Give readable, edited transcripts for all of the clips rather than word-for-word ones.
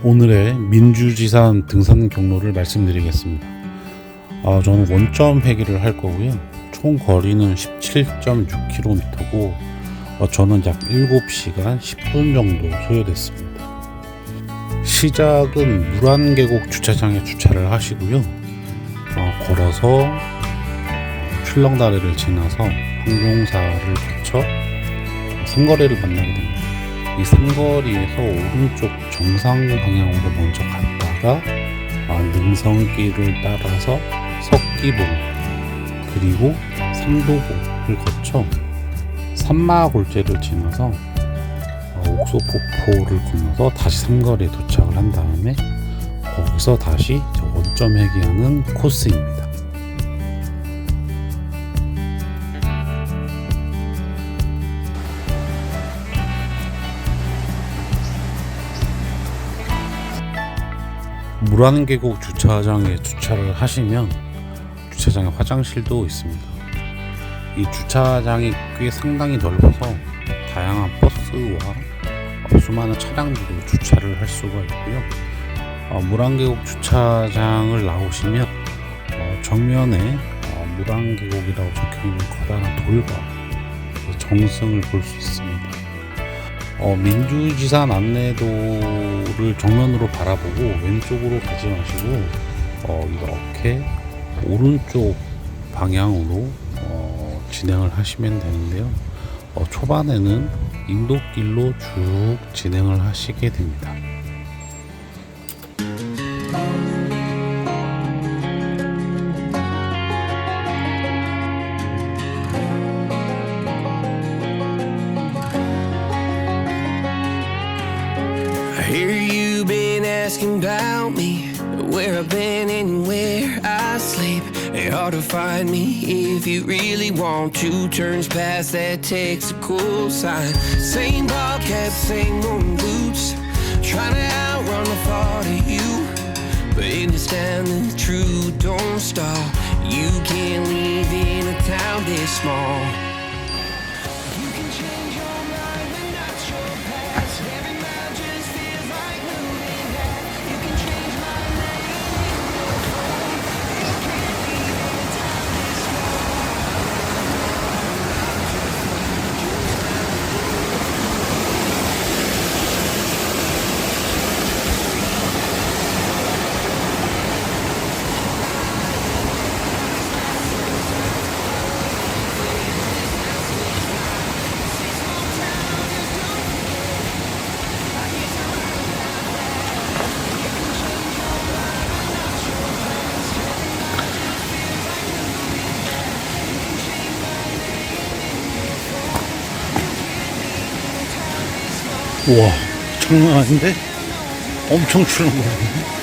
오늘의 민주지산 등산 경로를 말씀드리겠습니다. 저는 원점회귀를 할 거고요. 총 거리는 17.6km고 저는 약 7시간 10분 정도 소요됐습니다. 시작은 물한계곡 주차장에 주차를 하시고요. 걸어서 출렁다리를 지나서 항공사를 거쳐 삼거리를 만나게 됩니다. 이 삼거리에서 오른쪽 정상 방향으로 먼저 갔다가 능성길을 따라서 석기봉 그리고 삼도봉을 거쳐 산마골제를 지나서 옥소폭포를 건너서 다시 삼거리에 도착을 한 다음에 거기서 다시 원점회귀하는 코스입니다. 물한계곡 주차장에 주차를 하시면 주차장에 화장실도 있습니다. 이 주차장이 꽤 상당히 넓어서 다양한 버스와 수많은 차량들도 주차를 할 수가 있고요. 물한계곡 주차장을 나오시면 정면에 물한계곡이라고 적혀있는 커다란 돌과 정승을 볼 수 있습니다. 민주지산 안내도를 정면으로 바라보고 왼쪽으로 가지 마시고 이렇게 오른쪽 방향으로 진행을 하시면 되는데요. 초반에는 인도길로 쭉 진행을 하시게 됩니다. I hear you been asking about me, where I've been and where I sleep. It's hard to find me if you really want to. Turns past that takes a cool sign. Same ball cap, same old boots, trying to outrun the thought of you. But in this town the truth don't stop. You can't live in a town this small. You can change your mind but not your past. Every mile just feels like moving back. You can change my name in your phone. You can't leave in a town this small. 우와, 장난 아닌데? 엄청 출렁거리네.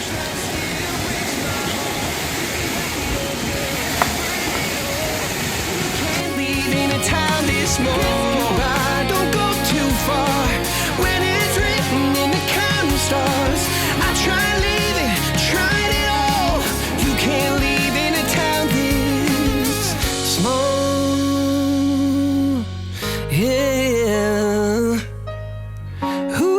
Can't leave in a town this small. I don't go too far when it's written in the counting stars. I try living, tried it all. You can't leave in a town this small. Yeah. Ooh.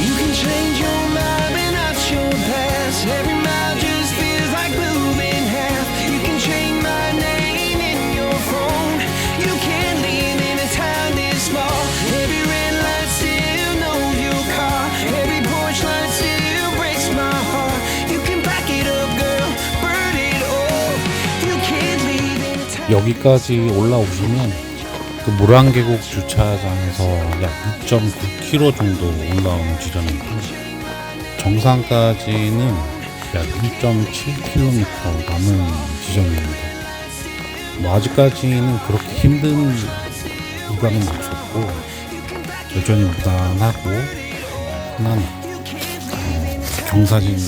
You can change your mind but not your past. Every mile just feels like moving half. You can change my name in your phone. You can't live in a town this small. Every red light still knows your car. Every porch light still breaks my heart. You can back it up, girl, burn it all. You can't live in a town. 여기까지 올라오시면 그 물한계곡 주차장에서 약 2.9km 정도 올라오는 지점이고요. 정상까지는 약 1.7km 남은 지점입니다. 아직까지는 그렇게 힘든 구간은 없었고 여전히 무난하고 편안한 경사진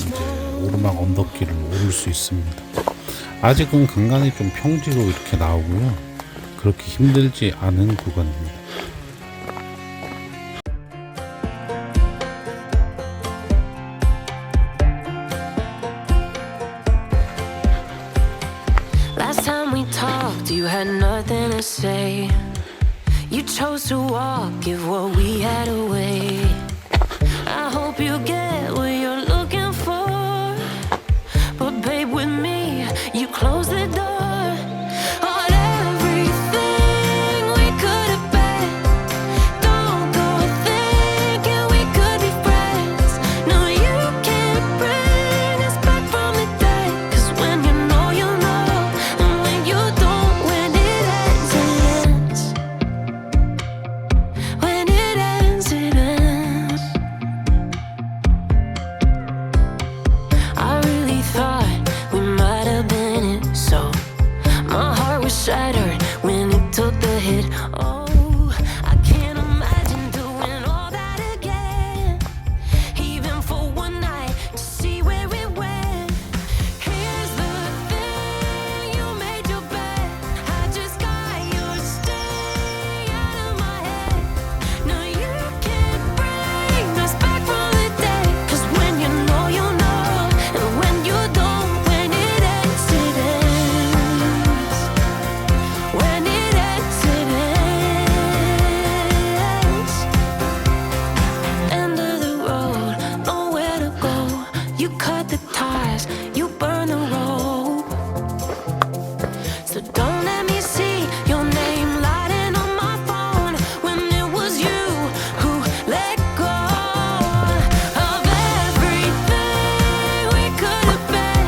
오르막 언덕길을 오를 수 있습니다. 아직은 간간히 좀 평지로 이렇게 나오고요. 그렇게 힘들지 않은 구간입니다. Last time we talked, you had nothing to say. You chose to walk, give what we had away. I hope you get what you're looking for, but babe, with me, you close the door on everything we could have been. Don't go thinking we could be friends. No, you can't bring us back from the dead. 'Cause when you know, you know, and when you don't, when it ends, it ends. When it ends, it ends. I really thought we might have been it, so my heart was shattered when it took the hit. Oh, I can't imagine doing all that again, even for one night to see where it went. Here's the thing, you made your bed, I just got your stay out of my head. No, you can't bring us back from the dead. 'Cause when you know, you know, and when you don't, when it ends, it ends. When it ends, it ends. End of the road, nowhere to go. You cut the ties, you burn the rope. So don't let me see your name lighting on my phone when it was you who let go of everything we could have been.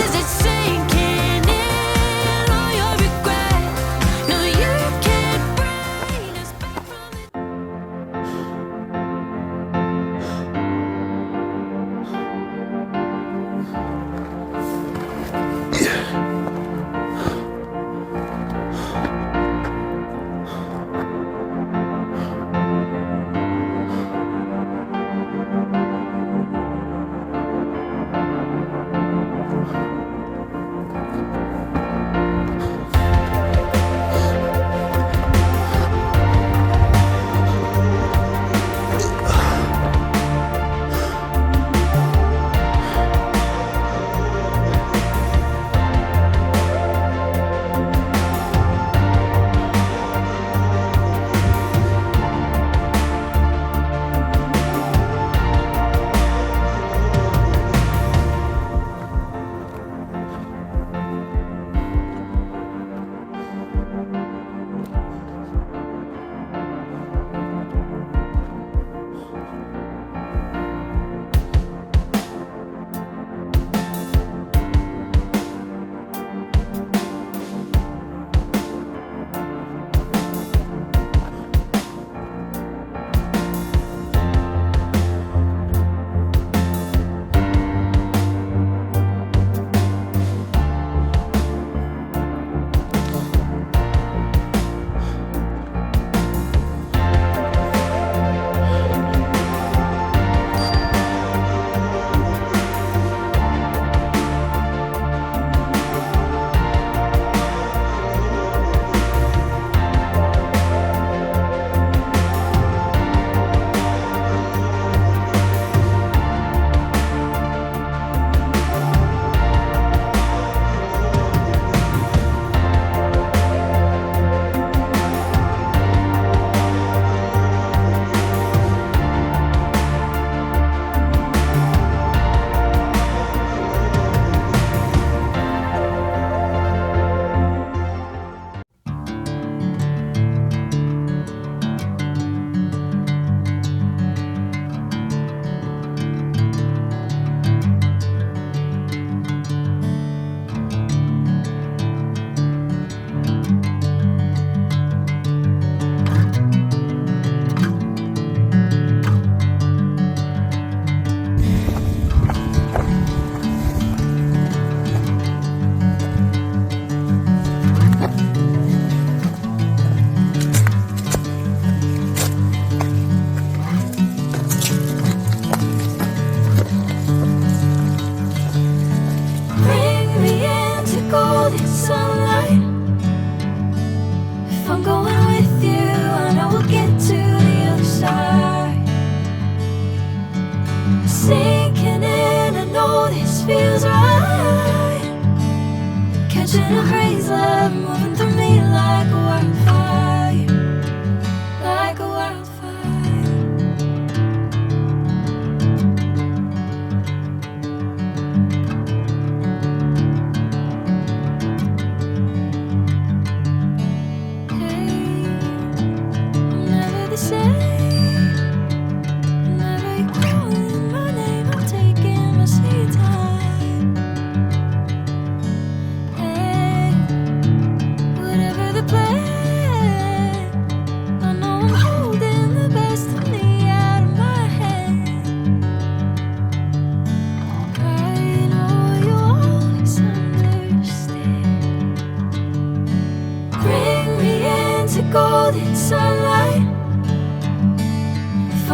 Is it sinking in all your regret? No, you can't bring us back from the Catching a crazy love moving through me like a wildfire.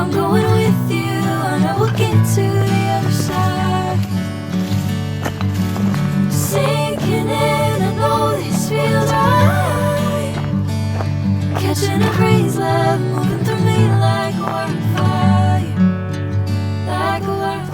I'm going with you, I know we'll get to the other side. Sinking in, I know this feels right. Catching a breeze, love moving through me like a wildfire, like a wildfire.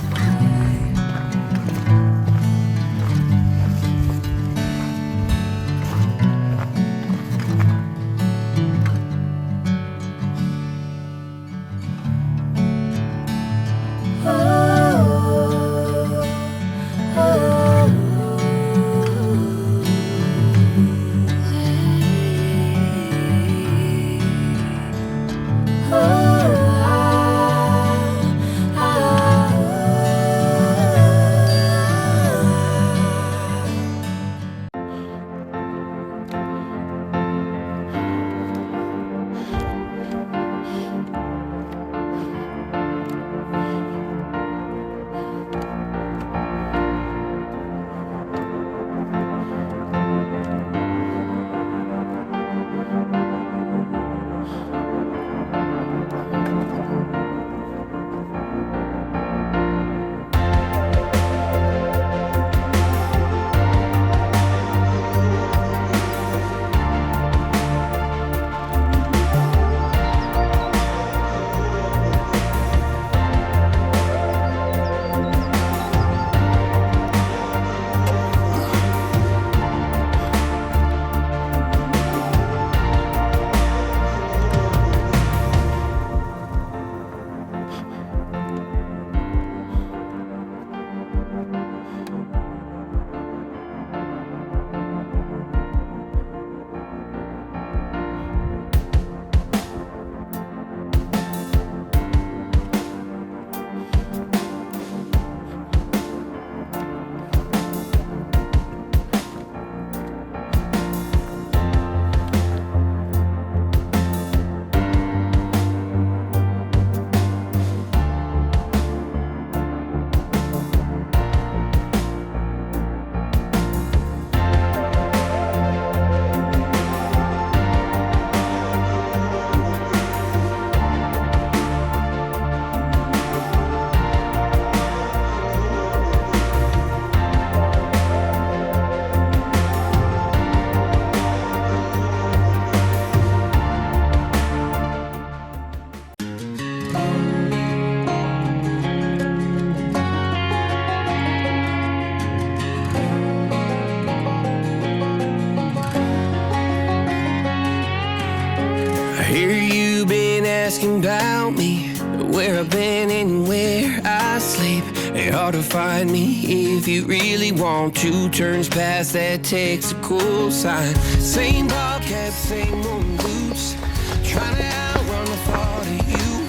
Hear you been asking about me, where I've been and where I sleep. It's hard to find me if you really want to. Turns past that takes a cool sign. Same ball cap, same old boots, trying to outrun the thought of you.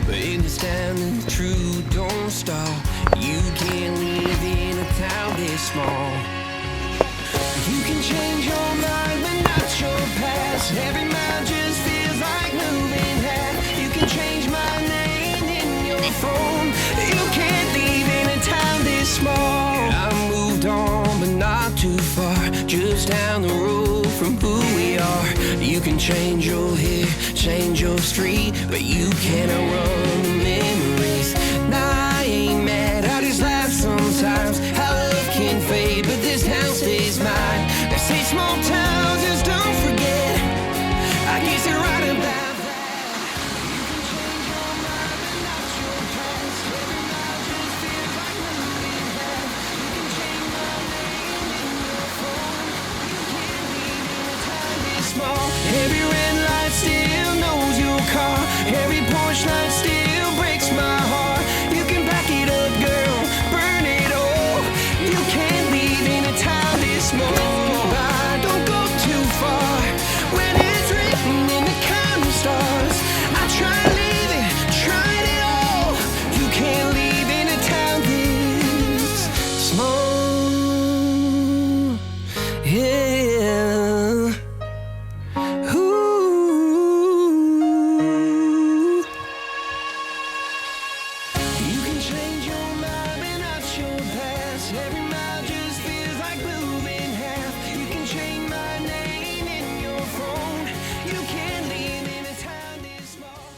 But in this town the truth don't stop. You can't live in a town this small. You can change your mind but not your past. Every mile just feels like moving half. You can change my name in your phone. You can't leave in a town this small. I moved on but not too far, just down the road from who we are. You can change your hair, change your street, but you cannot run